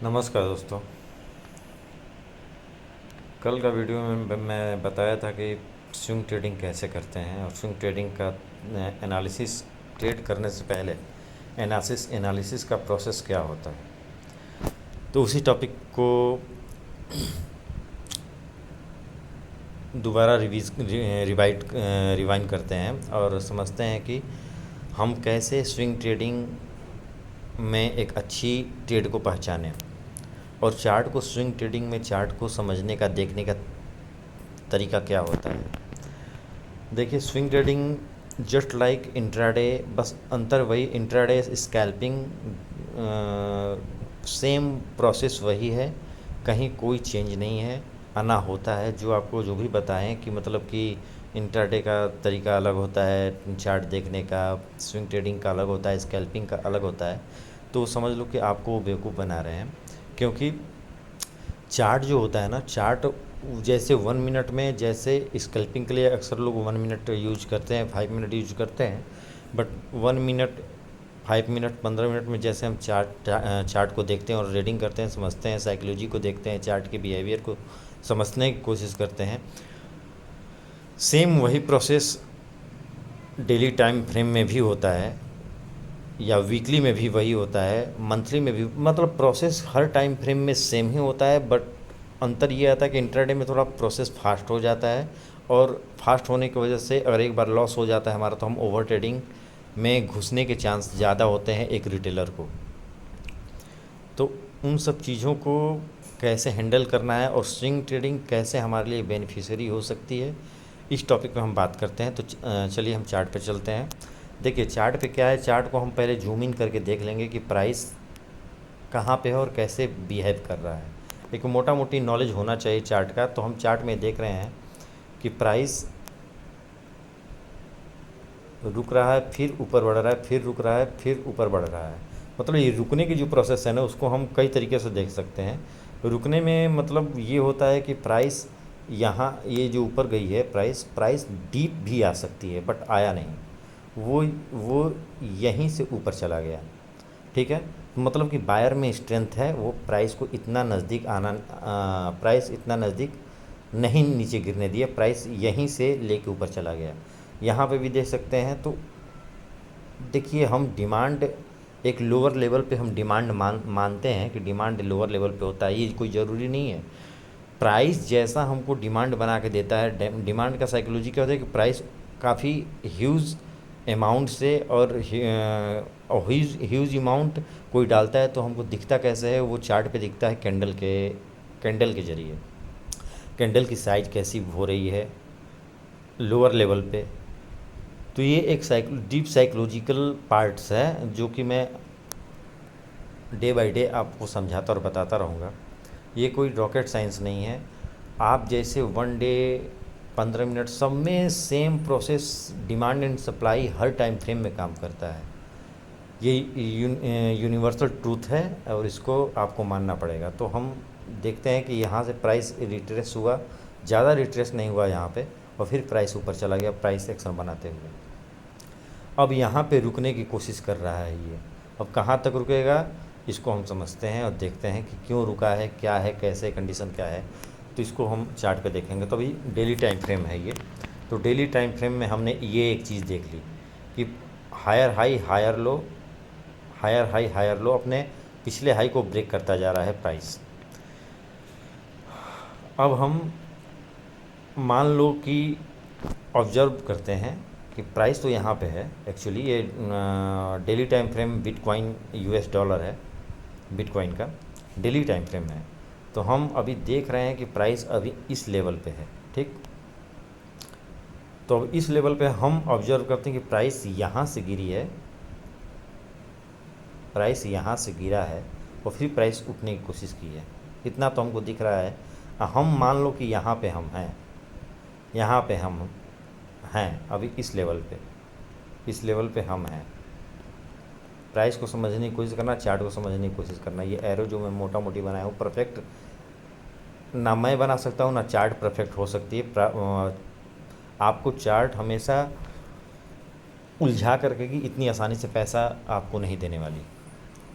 नमस्कार दोस्तों। कल का वीडियो में मैं बताया था कि स्विंग ट्रेडिंग कैसे करते हैं और स्विंग ट्रेडिंग का एनालिसिस, ट्रेड करने से पहले एनालिसिस का प्रोसेस क्या होता है। तो उसी टॉपिक को दोबारा रिवाइंड करते हैं और समझते हैं कि हम कैसे स्विंग ट्रेडिंग में एक अच्छी ट्रेड को पहचानें और चार्ट को, स्विंग ट्रेडिंग में चार्ट को समझने का, देखने का तरीका क्या होता है। देखिए, swing trading just like intraday, बस अंतर वही, इंट्राडे स्कैल्पिंग सेम प्रोसेस वही है, कहीं कोई चेंज नहीं है। आना होता है जो आपको जो भी बताएं कि मतलब कि इंट्राडे का तरीका अलग होता है, चार्ट देखने का, स्विंग ट्रेडिंग का अलग होता है, स्कैल्पिंग का अलग होता है, तो समझ लो कि आपको वो बेवकूफ़ बना रहे हैं। क्योंकि चार्ट जो होता है ना, चार्ट जैसे 1 मिनट में, जैसे स्कल्पिंग के लिए अक्सर लोग 1 मिनट यूज करते हैं, 5 मिनट यूज करते हैं, बट 1 मिनट, 5 मिनट, 15 मिनट में जैसे हम चार्ट को देखते हैं और रीडिंग करते हैं, समझते हैं, साइकोलॉजी को देखते हैं, चार्ट के बिहेवियर को समझने की कोशिश करते हैं, सेम वही प्रोसेस डेली टाइम फ्रेम में भी होता है या वीकली में भी वही होता है, मंथली में भी, मतलब प्रोसेस हर टाइम फ्रेम में सेम ही होता है। बट अंतर ये आता है कि इंट्राडे में थोड़ा प्रोसेस फास्ट हो जाता है और फास्ट होने की वजह से अगर एक बार लॉस हो जाता है हमारा, तो हम ओवर ट्रेडिंग में घुसने के चांस ज़्यादा होते हैं एक रिटेलर को। तो उन सब चीज़ों को कैसे हैंडल करना है और स्विंग ट्रेडिंग कैसे हमारे लिए बेनिफिशियरी हो सकती है, इस टॉपिक पे हम बात करते हैं। तो चलिए हम चार्ट पे चलते हैं। देखिए, चार्ट पे क्या है, चार्ट को हम पहले जूम इन करके देख लेंगे कि प्राइस कहाँ पे है और कैसे बिहेव कर रहा है। एक मोटा मोटी नॉलेज होना चाहिए चार्ट का। तो हम चार्ट में देख रहे हैं कि प्राइस रुक रहा है, फिर ऊपर बढ़ रहा है, फिर रुक रहा है, फिर ऊपर बढ़ रहा है। मतलब ये रुकने की जो प्रोसेस है ना, उसको हम कई तरीके से देख सकते हैं। रुकने में मतलब ये होता है कि प्राइस यहाँ, ये जो ऊपर गई है प्राइस डीप भी आ सकती है, बट आया नहीं, वो यहीं से ऊपर चला गया। ठीक है, मतलब कि बायर में स्ट्रेंथ है, वो प्राइस को इतना नज़दीक आना, प्राइस इतना नज़दीक नहीं नीचे गिरने दिया, प्राइस यहीं से लेके ऊपर चला गया। यहाँ पे भी देख सकते हैं। तो देखिए, हम डिमांड एक लोअर लेवल पे हम डिमांड मानते हैं कि डिमांड लोअर लेवल पे होता है, ये कोई ज़रूरी नहीं है। प्राइस जैसा हमको डिमांड बना के देता है, डिमांड का साइकोलॉजी क्या होता है कि प्राइस काफ़ी ह्यूज अमाउंट से और ह्यूज अमाउंट कोई डालता है, तो हमको दिखता कैसे है, वो चार्ट पे दिखता है कैंडल के ज़रिए। कैंडल की साइज कैसी हो रही है लोअर लेवल पे। तो ये एक डीप साइकोलॉजिकल पार्ट्स है जो कि मैं डे बाय डे आपको समझाता और बताता रहूँगा। ये कोई रॉकेट साइंस नहीं है। आप जैसे 1 डे, 15 मिनट, सब में same process, demand and supply her time frame में काम करता है। ये यूनिवर्सल ट्रूथ है और इसको आपको मानना पड़ेगा। तो हम देखते हैं कि यहाँ से प्राइस रिट्रेस हुआ, ज़्यादा रिट्रेस नहीं हुआ यहाँ पे, और फिर प्राइस ऊपर चला गया प्राइस एक्शन बनाते हुए। अब यहाँ पे रुकने की कोशिश कर रहा है ये। अब कहाँ तक रुकेगा, इसको हम समझते हैं और देखते हैं कि क्यों रुका है, क्या है, कैसे कंडीशन क्या है। तो इसको हम चार्ट पे देखेंगे। तो अभी डेली टाइम फ्रेम है ये। तो डेली टाइम फ्रेम में हमने ये एक चीज़ देख ली कि higher high higher low, higher high higher low, अपने पिछले हाई को ब्रेक करता जा रहा है प्राइस। अब हम मान लो कि ऑब्जर्व करते हैं कि प्राइस तो यहाँ पे है। एक्चुअली ये daily time frame bitcoin US dollar है, बिटकॉइन का डेली टाइम फ्रेम है। तो हम अभी देख रहे हैं कि प्राइस अभी इस लेवल पे है। ठीक, तो अब इस लेवल पे हम ऑब्जर्व करते हैं कि प्राइस यहाँ से गिरी है, प्राइस यहाँ से गिरा है और फिर प्राइस उठने की कोशिश की है। इतना तो हमको दिख रहा है। हम मान लो कि यहाँ पे हम हैं, यहाँ पे हम हैं अभी इस लेवल पे, इस लेवल पे हम हैं। प्राइस को समझने की कोशिश करना, चार्ट को समझने की कोशिश करना। ये एरो जो मैं मोटा मोटी बनाया हूँ, परफेक्ट ना मैं बना सकता हूँ ना चार्ट परफेक्ट हो सकती है। आपको चार्ट हमेशा उलझा करके कि इतनी आसानी से पैसा आपको नहीं देने वाली।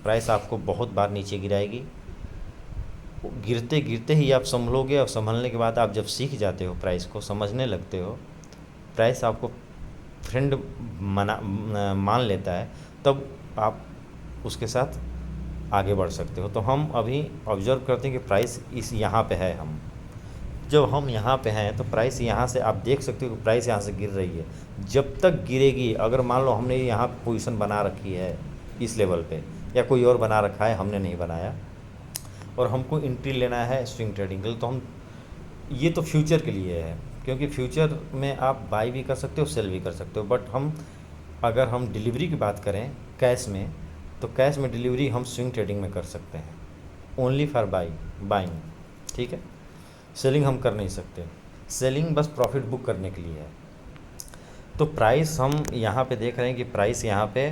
प्राइस आपको बहुत बार नीचे गिराएगी, गिरते गिरते ही आप संभलोगे, और संभलने के बाद आप जब सीख जाते हो, प्राइस को समझने लगते हो, प्राइस आपको फ्रेंड मान लेता है, तब आप उसके साथ आगे बढ़ सकते हो। तो हम अभी ऑब्जर्व करते हैं कि प्राइस इस यहाँ पे है। हम जब हम यहाँ पे हैं तो प्राइस यहाँ से आप देख सकते हो कि प्राइस यहाँ से गिर रही है। जब तक गिरेगी, अगर मान लो हमने यहाँ पोजीशन बना रखी है इस लेवल पे, या कोई और बना रखा है, हमने नहीं बनाया, और हमको एंट्री लेना है स्विंग ट्रेडिंग के लिए, तो हम, ये तो फ्यूचर के लिए है, क्योंकि फ्यूचर में आप बाई भी कर सकते हो, सेल भी कर सकते हो। बट हम, अगर हम डिलीवरी की बात करें कैश में, तो कैश में डिलीवरी हम स्विंग ट्रेडिंग में कर सकते हैं, ओनली फॉर बाइंग। ठीक है, सेलिंग हम कर नहीं सकते। सेलिंग बस प्रॉफिट बुक करने के लिए है। तो प्राइस हम यहाँ पे देख रहे हैं कि प्राइस यहाँ पे,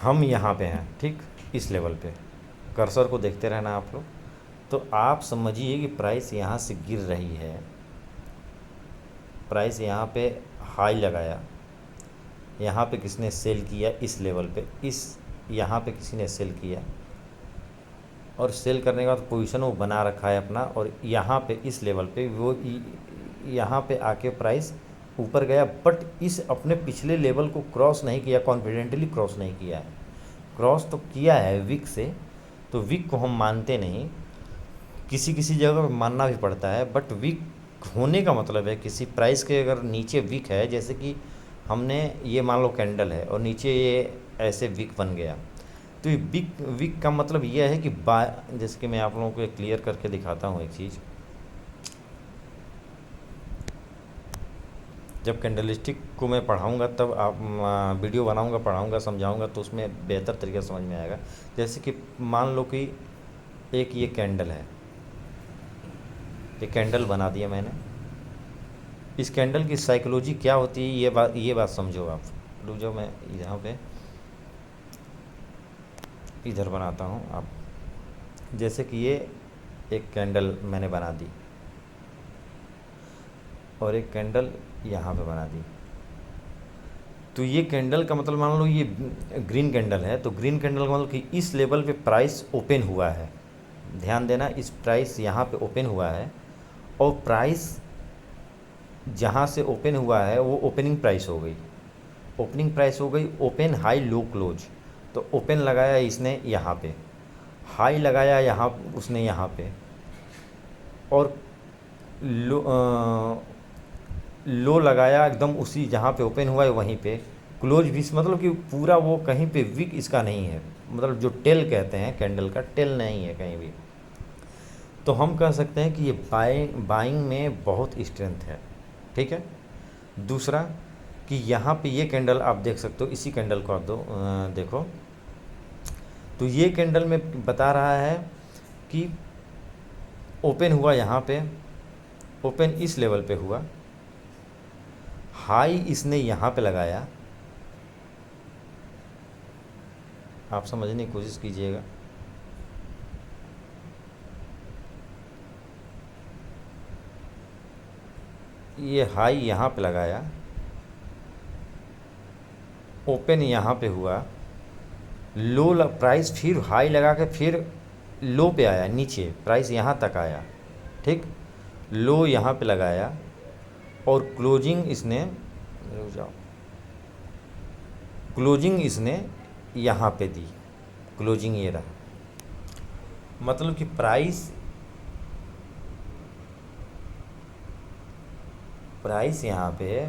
हम यहाँ पे हैं, ठीक, इस लेवल पे। कर्सर को देखते रहना आप लोग, तो आप समझिए कि प्राइस यहाँ से गिर रही है। प्राइस यहाँ पे हाई लगाया, यहाँ पे किसने सेल किया इस लेवल पे, यहाँ पे किसी ने सेल किया, और सेल करने के बाद पोजीशन वो बना रखा है अपना, और यहाँ पे इस लेवल पे वो यहाँ पे आके प्राइस ऊपर गया, बट इस अपने पिछले लेवल को क्रॉस नहीं किया, कॉन्फिडेंटली क्रॉस नहीं किया है। क्रॉस तो किया है विक से, तो विक को हम मानते नहीं, किसी किसी जगह पे मानना भी पड़ता है, बट विक होने का मतलब है किसी प्राइस के अगर नीचे विक है, जैसे कि हमने ये मान लो कैंडल है और नीचे ये ऐसे विक बन गया, तो ये विक का मतलब ये है कि जैसे कि मैं आप लोगों को क्लियर करके दिखाता हूँ एक चीज़। जब कैंडलस्टिक को मैं पढ़ाऊँगा, तब आप वीडियो बनाऊँगा, पढ़ाऊँगा, समझाऊँगा, तो उसमें बेहतर तरीके से समझ में आएगा। जैसे कि मान लो कि एक ये कैंडल है, ये कैंडल बना दिया मैंने। इस कैंडल की साइकोलॉजी क्या होती है, ये बात समझो आप। जो मैं यहाँ पे इधर बनाता हूँ, आप जैसे कि ये एक कैंडल मैंने बना दी, और एक कैंडल यहाँ पे बना दी, तो ये कैंडल का मतलब मान लो ये ग्रीन कैंडल है, तो ग्रीन कैंडल का मतलब कि इस लेवल पे प्राइस ओपन हुआ है। ध्यान देना, इस प्राइस यहाँ पे ओपन हुआ है, और प्राइस जहाँ से ओपन हुआ है वो ओपनिंग प्राइस हो गई, ओपनिंग प्राइस हो गई, ओपन हाई लो क्लोज। तो ओपन लगाया इसने यहाँ पे, हाई लगाया यहाँ उसने यहाँ पे, और लो लगाया एकदम उसी जहाँ पे ओपन हुआ है वहीं पे, क्लोज भी, मतलब कि पूरा वो कहीं पे विक इसका नहीं है, मतलब जो टेल कहते हैं कैंडल का, टेल नहीं है कहीं भी। तो हम कह सकते हैं कि ये बाइंग में बहुत स्ट्रेंथ है। ठीक है, दूसरा कि यहाँ पे ये कैंडल आप देख सकते हो, इसी कैंडल को आप देखो, तो ये कैंडल में बता रहा है कि ओपन हुआ यहाँ पे, ओपन इस लेवल पे हुआ, हाई इसने यहाँ पे लगाया, आप समझने की कोशिश कीजिएगा, ये हाई यहाँ पे लगाया, ओपन यहाँ पे हुआ, लो प्राइस फिर हाई लगा के फिर लो पे आया, नीचे प्राइस यहाँ तक आया, ठीक, लो यहाँ पे लगाया, और क्लोजिंग इसने, रुक जाओ, क्लोजिंग इसने यहाँ पे दी, क्लोजिंग ये रहा। मतलब कि प्राइस यहाँ पे,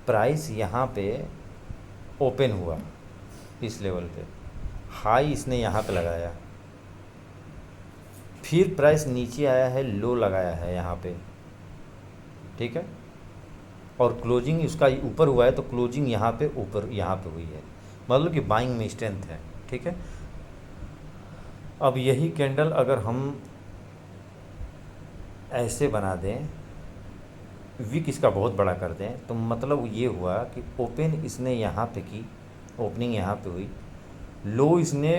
प्राइस यहाँ पे ओपन हुआ इस लेवल पे, हाई इसने यहाँ पे लगाया, फिर प्राइस नीचे आया है, लो लगाया है यहाँ पे, ठीक है, और क्लोजिंग उसका ऊपर हुआ है, तो क्लोजिंग यहाँ पे ऊपर यहाँ पे हुई है, मतलब कि बाइंग में स्ट्रेंथ है। ठीक है, अब यही कैंडल अगर हम ऐसे बना दें, विक इसका बहुत बड़ा कर दें, तो मतलब ये हुआ कि ओपन इसने यहाँ पे की, ओपनिंग यहाँ पे हुई, लो इसने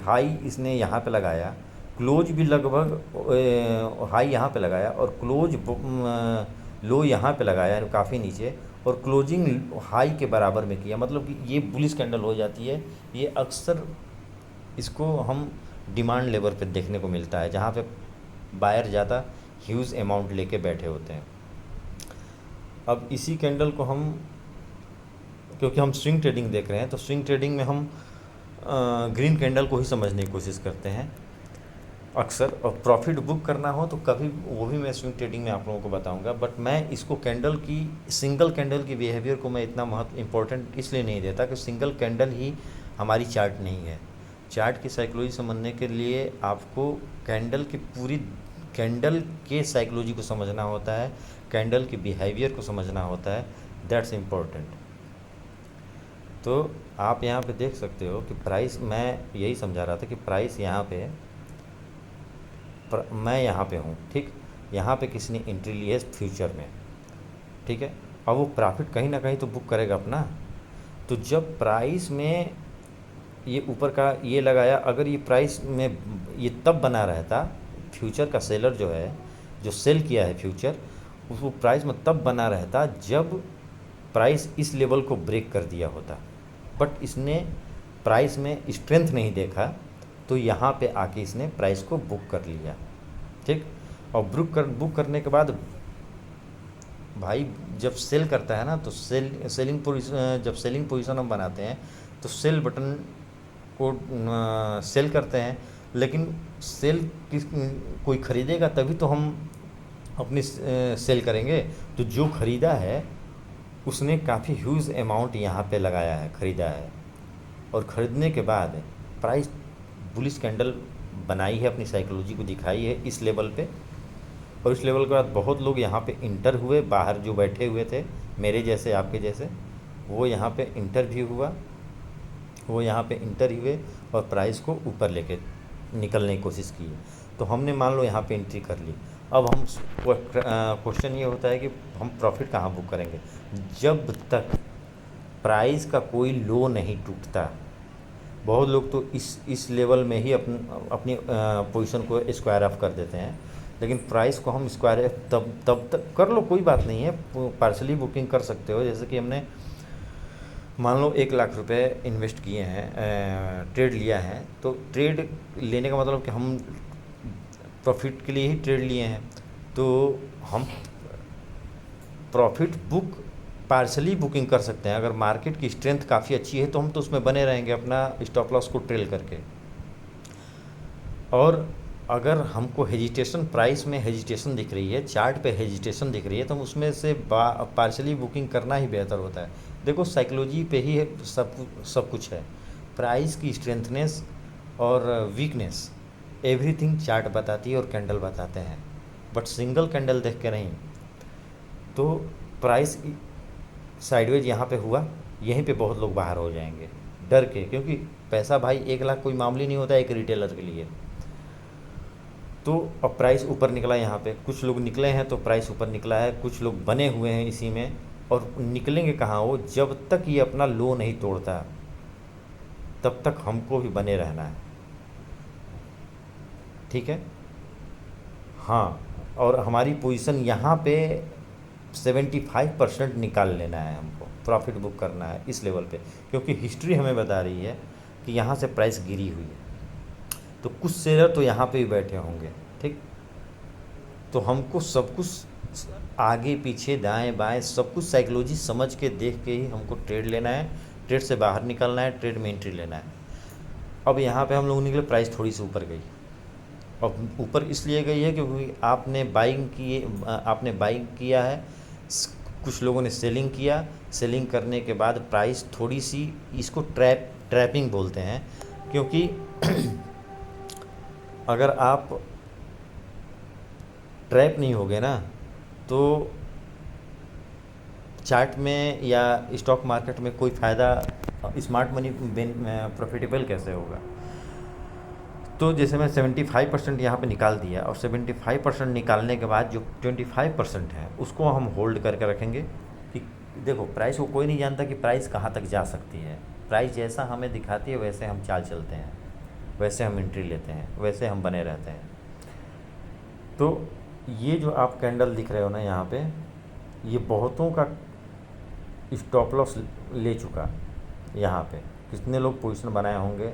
हाई इसने यहाँ पे लगाया, क्लोज भी लगभग हाई यहाँ पे लगाया, और क्लोज लो यहाँ पे लगाया काफ़ी नीचे और क्लोजिंग हाई के बराबर में किया, मतलब कि ये बुलिश कैंडल हो जाती है। ये अक्सर इसको हम डिमांड लेवल पे देखने को मिलता है, जहाँ पे बायर ज़्यादा ह्यूज अमाउंट लेके बैठे होते हैं। अब इसी कैंडल को हम, क्योंकि हम स्विंग ट्रेडिंग देख रहे हैं, तो स्विंग ट्रेडिंग में हम ग्रीन कैंडल को ही समझने की कोशिश करते हैं अक्सर। और प्रॉफिट बुक करना हो तो कभी वो भी मैं स्विंग ट्रेडिंग में आप लोगों को बताऊंगा, बट मैं इसको कैंडल की, सिंगल कैंडल की बिहेवियर को मैं इतना महत्व इम्पोर्टेंट इसलिए नहीं देता कि सिंगल कैंडल ही हमारी चार्ट नहीं है। चार्ट की साइकोलॉजी समझने के लिए आपको कैंडल की पूरी, कैंडल के साइकोलॉजी को समझना होता है, कैंडल की बिहेवियर को समझना होता है, दैट्स इम्पोर्टेंट। तो आप यहाँ पे देख सकते हो कि प्राइस, मैं यही समझा रहा था कि प्राइस यहाँ पे मैं यहाँ पे हूँ, ठीक, यहाँ पे किसी ने एंट्री ली है फ्यूचर में, ठीक है, अब वो प्रॉफिट कहीं ना कहीं तो बुक करेगा अपना। तो जब प्राइस में ये ऊपर का ये लगाया, अगर ये प्राइस में ये तब बना रहता, फ्यूचर का सेलर जो है, जो सेल किया है फ्यूचर, उसको प्राइस में तब बना रहता जब प्राइस इस लेवल को ब्रेक कर दिया होता। बट इसने प्राइस में स्ट्रेंथ नहीं देखा, तो यहाँ पे आके इसने प्राइस को बुक कर लिया, ठीक। और बुक करने के बाद भाई जब सेल करता है ना, तो सेलिंग पोजीशन, जब सेलिंग पोजीशन हम बनाते हैं तो सेल बटन को सेल करते हैं, लेकिन सेल किस, कोई ख़रीदेगा तभी तो हम अपनी सेल करेंगे। तो जो ख़रीदा है उसने काफ़ी ह्यूज अमाउंट यहाँ पे लगाया है, ख़रीदा है, और ख़रीदने के बाद प्राइस बुलिश कैंडल बनाई है, अपनी साइकोलॉजी को दिखाई है इस लेवल पे। और इस लेवल के बाद बहुत लोग यहाँ पे इंटर हुए, बाहर जो बैठे हुए थे मेरे जैसे, आपके जैसे, वो यहाँ पे इंटर भी हुआ, वो यहाँ पे इंटर हुए और प्राइस को ऊपर लेके निकलने की कोशिश की। तो हमने मान लो यहाँ पे एंट्री कर ली। अब हम क्वेश्चन ये होता है कि हम प्रॉफिट कहाँ बुक करेंगे, जब तक प्राइस का कोई लो नहीं टूटता। बहुत लोग तो इस लेवल में ही अपनी पोजीशन को स्क्वायर ऑफ कर देते हैं, लेकिन प्राइस को हम स्क्वायर तब तक कर लो, कोई बात नहीं है, पार्सली बुकिंग कर सकते हो। जैसे कि हमने मान लो 1 लाख रुपए इन्वेस्ट किए हैं, ट्रेड लिया है, तो ट्रेड लेने का मतलब कि हम प्रॉफिट के लिए ही ट्रेड लिए हैं, तो हम प्रॉफिट बुक पार्सली बुकिंग कर सकते हैं। अगर मार्केट की स्ट्रेंथ काफ़ी अच्छी है तो हम तो उसमें बने रहेंगे अपना स्टॉप लॉस को ट्रेल करके। और अगर हमको हेजिटेशन, प्राइस में हेजिटेशन दिख रही है, चार्ट पे हेजिटेशन दिख रही है, तो हम उसमें से पार्सली बुकिंग करना ही बेहतर होता है। देखो साइकोलॉजी पे ही सब कुछ है, प्राइस की स्ट्रेंथनेस और वीकनेस एवरीथिंग चार्ट बताती है और कैंडल बताते हैं, बट सिंगल कैंडल देख के नहीं। तो प्राइस साइडवेज यहाँ पे हुआ, यहीं पे बहुत लोग बाहर हो जाएंगे डर के, क्योंकि पैसा भाई 1 लाख कोई मामूली नहीं होता एक रिटेलर के लिए। तो अब प्राइस ऊपर निकला, यहाँ पे कुछ लोग निकले हैं तो प्राइस ऊपर निकला है, कुछ लोग बने हुए हैं इसी में, और निकलेंगे कहाँ, वो जब तक ये अपना लो नहीं तोड़ता तब तक हमको भी बने रहना है, ठीक है। हाँ, और हमारी पोजीशन यहाँ पे 75% निकाल लेना है, हमको प्रॉफिट बुक करना है इस लेवल पे, क्योंकि हिस्ट्री हमें बता रही है कि यहाँ से प्राइस गिरी हुई है, तो कुछ सेलर तो यहाँ पे भी बैठे होंगे, ठीक। तो हमको सब कुछ आगे पीछे दाएं बाएं सब कुछ साइकोलॉजी समझ के देख के ही हमको ट्रेड लेना है, ट्रेड से बाहर निकलना है, ट्रेड में एंट्री लेना है। अब यहाँ पे हम लोग निकले, प्राइस थोड़ी सी ऊपर गई, अब ऊपर इसलिए गई है क्योंकि आपने बाइंग किया है, कुछ लोगों ने सेलिंग किया, सेलिंग करने के बाद प्राइस थोड़ी सी, इसको ट्रैपिंग बोलते हैं, क्योंकि अगर आप ट्रैप नहीं होगे ना, तो चार्ट में या स्टॉक मार्केट में कोई फ़ायदा, स्मार्ट मनी प्रॉफिटेबल कैसे होगा। तो जैसे मैं 75% यहाँ पे निकाल दिया, और 75% निकालने के बाद जो 25% है उसको हम होल्ड करके रखेंगे कि देखो प्राइस को कोई नहीं जानता कि प्राइस कहाँ तक जा सकती है, प्राइस जैसा हमें दिखाती है वैसे हम चाल चलते हैं, वैसे हम एंट्री लेते हैं, वैसे हम बने रहते हैं। तो ये जो आप कैंडल दिख रहे हो ना यहाँ पे, ये बहुतों का स्टॉप लॉस ले चुका यहाँ पे। कितने लोग पोजीशन बनाए होंगे,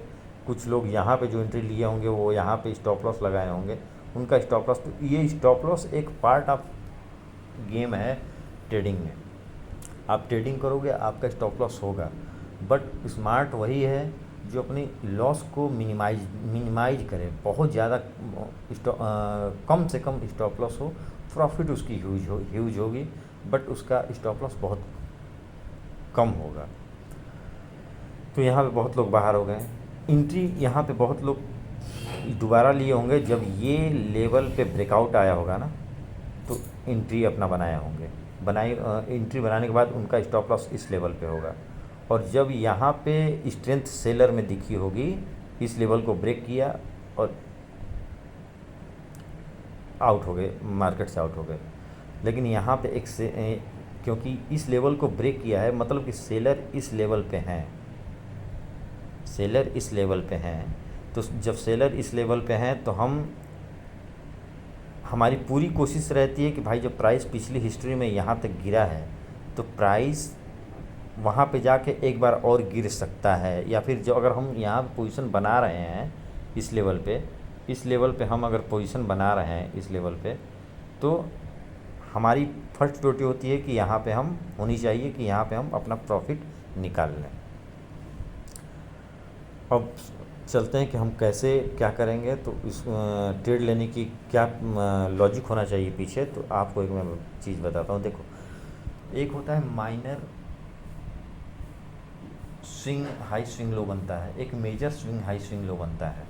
कुछ लोग यहाँ पे जो एंट्री लिए होंगे वो यहाँ पे स्टॉप लॉस लगाए होंगे, उनका स्टॉप लॉस। तो ये स्टॉप लॉस एक पार्ट ऑफ गेम है ट्रेडिंग में। आप ट्रेडिंग करोगे आपका स्टॉप लॉस होगा, बट स्मार्ट वही है जो अपनी लॉस को मिनिमाइज करे, बहुत ज़्यादा कम से कम स्टॉप लॉस हो, प्रॉफिट उसकी ह्यूज होगी, बट उसका स्टॉप लॉस बहुत कम होगा। तो यहाँ पे बहुत लोग बाहर हो गए। एंट्री यहाँ पे बहुत लोग दोबारा लिए होंगे जब ये लेवल पे ब्रेकआउट आया होगा ना, तो एंट्री अपना बनाया होंगे। एंट्री बनाने के बाद उनका स्टॉप लॉस इस लेवल पे होगा, और जब यहाँ पे स्ट्रेंथ सेलर में दिखी होगी, इस लेवल को ब्रेक किया और आउट हो गए, मार्केट से आउट हो गए। लेकिन यहाँ पे क्योंकि इस लेवल को ब्रेक किया है, मतलब कि सेलर इस लेवल पे हैं, सेलर इस लेवल पे हैं। तो जब सेलर इस लेवल पे हैं तो हमारी पूरी कोशिश रहती है कि भाई जब प्राइस पिछली हिस्ट्री में यहाँ तक गिरा है तो प्राइस वहाँ पे जाके एक बार और गिर सकता है, या फिर जो अगर हम यहाँ पे पोजीशन बना रहे हैं इस लेवल पे हम अगर पोजीशन बना रहे हैं इस लेवल पे, तो हमारी फर्स्ट प्रायोरिटी होती है कि यहाँ पे हम होनी चाहिए कि यहाँ पे हम अपना प्रॉफिट निकाल लें। अब चलते हैं कि हम कैसे क्या करेंगे। तो इस ट्रेड लेने की क्या लॉजिक होना चाहिए पीछे। तो आपको एक मैं चीज़ बताता हूँ। देखो, एक होता है minor swing high swing low बनता है, एक major swing high swing low बनता है।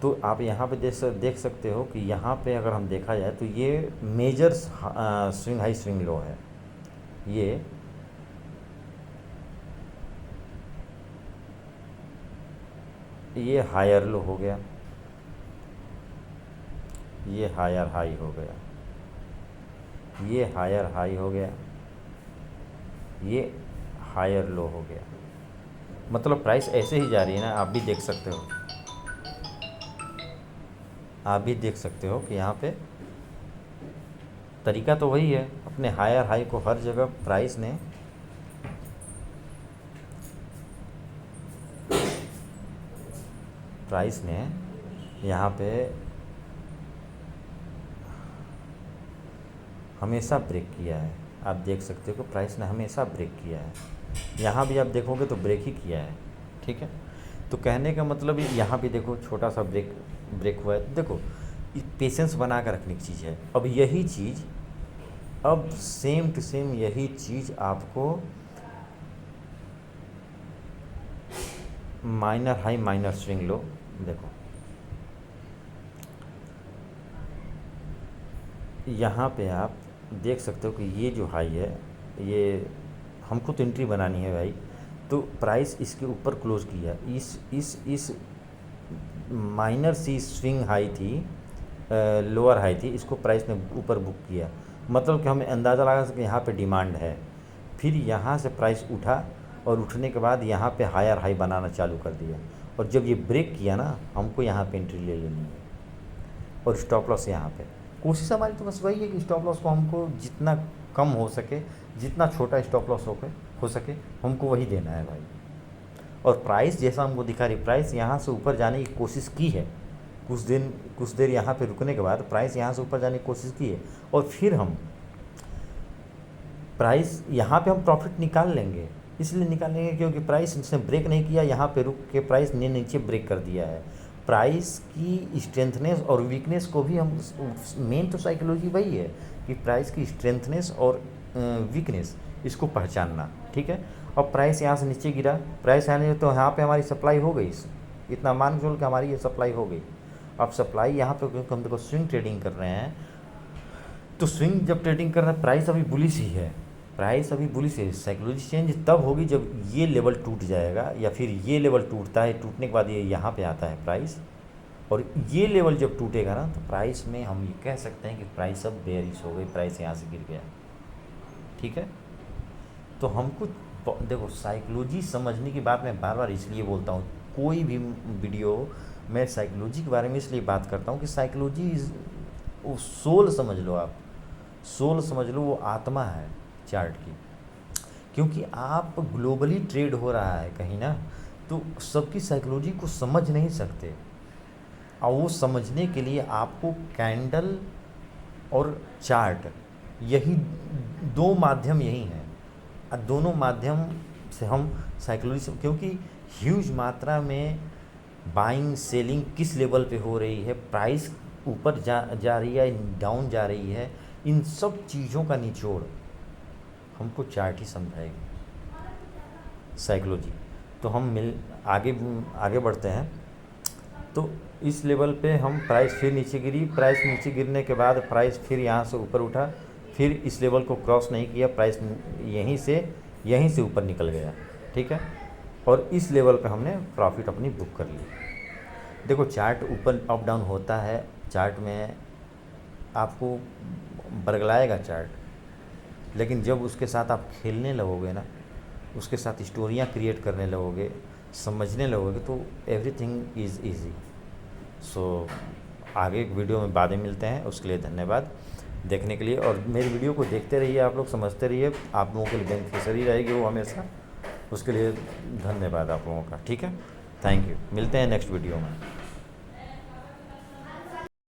तो आप यहाँ पे देख सकते हो कि यहाँ पे अगर हम देखा जाए तो ये major swing high swing low है। ये हायर लो हो गया, ये हायर हाई हो गया, ये हायर हाई हो गया, ये हायर लो हो गया। मतलब प्राइस ऐसे ही जा रही है ना, आप भी देख सकते हो, आप भी देख सकते हो कि यहाँ पे तरीका तो वही है। अपने हायर हाई को हर जगह प्राइस ने यहाँ पे हमेशा ब्रेक किया है। आप देख सकते हो कि प्राइस ने हमेशा ब्रेक किया है। यहाँ भी आप देखोगे तो ब्रेक ही किया है, ठीक है। तो कहने का मतलब यहाँ भी देखो छोटा सा ब्रेक हुआ है। देखो, पेशेंस बना कर रखने की चीज़ है। अब यही चीज़, अब सेम टू सेम यही चीज़ आपको minor high minor swing low, देखो यहाँ पे आप देख सकते हो कि ये जो हाई है, ये हमको तो एंट्री बनानी है भाई। तो प्राइस इसके ऊपर क्लोज किया, इस माइनर सी स्विंग हाई थी, लोअर हाई थी, इसको प्राइस ने ऊपर बुक किया। मतलब कि हमें अंदाज़ा लगा सकते यहाँ पे डिमांड है। फिर यहाँ से प्राइस उठा और उठने के बाद यहाँ पे हायर हाई बनाना चालू कर दिया, और जब ये ब्रेक किया ना, हमको यहाँ पे एंट्री ले लेनी है और स्टॉप लॉस यहाँ पे। कोशिश हमारी तो बस वही है कि स्टॉप लॉस को हमको जितना कम हो सके, जितना छोटा स्टॉप लॉस हो सके हमको वही देना है भाई। और प्राइस जैसा हमको दिखा रही, प्राइस यहाँ से ऊपर जाने की कोशिश की है, कुछ देर यहाँ पे रुकने के बाद प्राइस यहाँ से ऊपर जाने की कोशिश की है, और फिर हम प्राइस यहाँ पे हम प्रॉफिट निकाल लेंगे। इसलिए निकालेंगे क्योंकि प्राइस इसने ब्रेक नहीं किया, यहाँ पे रुक के प्राइस ने नीचे ब्रेक कर दिया है। प्राइस की स्ट्रेंथनेस और वीकनेस को भी हम, मेन तो साइकोलॉजी वही है कि प्राइस की स्ट्रेंथनेस और वीकनेस इसको पहचानना, ठीक है। अब प्राइस यहाँ से नीचे गिरा, प्राइस आने तो यहाँ पे हमारी सप्लाई हो गई, इतना मान के चल के हमारी ये सप्लाई हो गई। अब सप्लाई यहाँ पे क्योंकि हम देखो स्विंग ट्रेडिंग कर रहे हैं, तो स्विंग जब ट्रेडिंग कर रहे हैं प्राइस अभी बुलिश ही है, प्राइस अभी बुलिश है। साइकोलॉजी चेंज तब होगी जब ये लेवल टूट जाएगा, या फिर ये लेवल टूटता है, टूटने के बाद ये यहाँ पे आता है प्राइस, और ये लेवल जब टूटेगा ना तो प्राइस में हम ये कह सकते हैं कि प्राइस अब बेयरिश हो गई, प्राइस यहाँ से गिर गया, ठीक है। तो हमको देखो साइकोलॉजी समझने की बात मैं बार बार इसलिए बोलता हूँ, कोई भी वीडियो मैं साइकोलॉजी के बारे में इसलिए बात करता हूँ कि साइकोलॉजी सोल समझ लो आप। सोल समझ लो, वो आत्मा है चार्ट की। क्योंकि आप ग्लोबली ट्रेड हो रहा है कहीं ना, तो सबकी साइकोलॉजी को समझ नहीं सकते, और वो समझने के लिए आपको कैंडल और चार्ट, यही दो माध्यम यही हैं। और दोनों माध्यम से हम साइकोलॉजी से, क्योंकि ह्यूज मात्रा में बाइंग सेलिंग किस लेवल पे हो रही है, प्राइस ऊपर जा रही है, डाउन जा रही है, इन सब चीज़ों का निचोड़ हमको चार्ट ही समझाएगी, साइकोलॉजी। तो हम आगे बढ़ते हैं। तो इस लेवल पे हम प्राइस फिर नीचे गिरी, प्राइस नीचे गिरने के बाद प्राइस फिर यहाँ से ऊपर उठा, फिर इस लेवल को क्रॉस नहीं किया, प्राइस यहीं से ऊपर निकल गया, ठीक है। और इस लेवल पे हमने प्रॉफिट अपनी बुक कर ली। देखो चार्ट ऊपर अप डाउन होता है, चार्ट में आपको बरगलाएगा चार्ट, लेकिन जब उसके साथ आप खेलने लगोगे ना, उसके साथ स्टोरियाँ क्रिएट करने लगोगे, समझने लगोगे, तो एवरीथिंग इज़ ईजी। सो आगे एक वीडियो में बाद में मिलते हैं, उसके लिए धन्यवाद देखने के लिए। और मेरी वीडियो को देखते रहिए, आप लोग समझते रहिए, आप लोगों के लिए बेनिफिशियरी रहेगी वो हमेशा। उसके लिए धन्यवाद आप लोगों का, ठीक है। थैंक यू, मिलते हैं नेक्स्ट वीडियो में।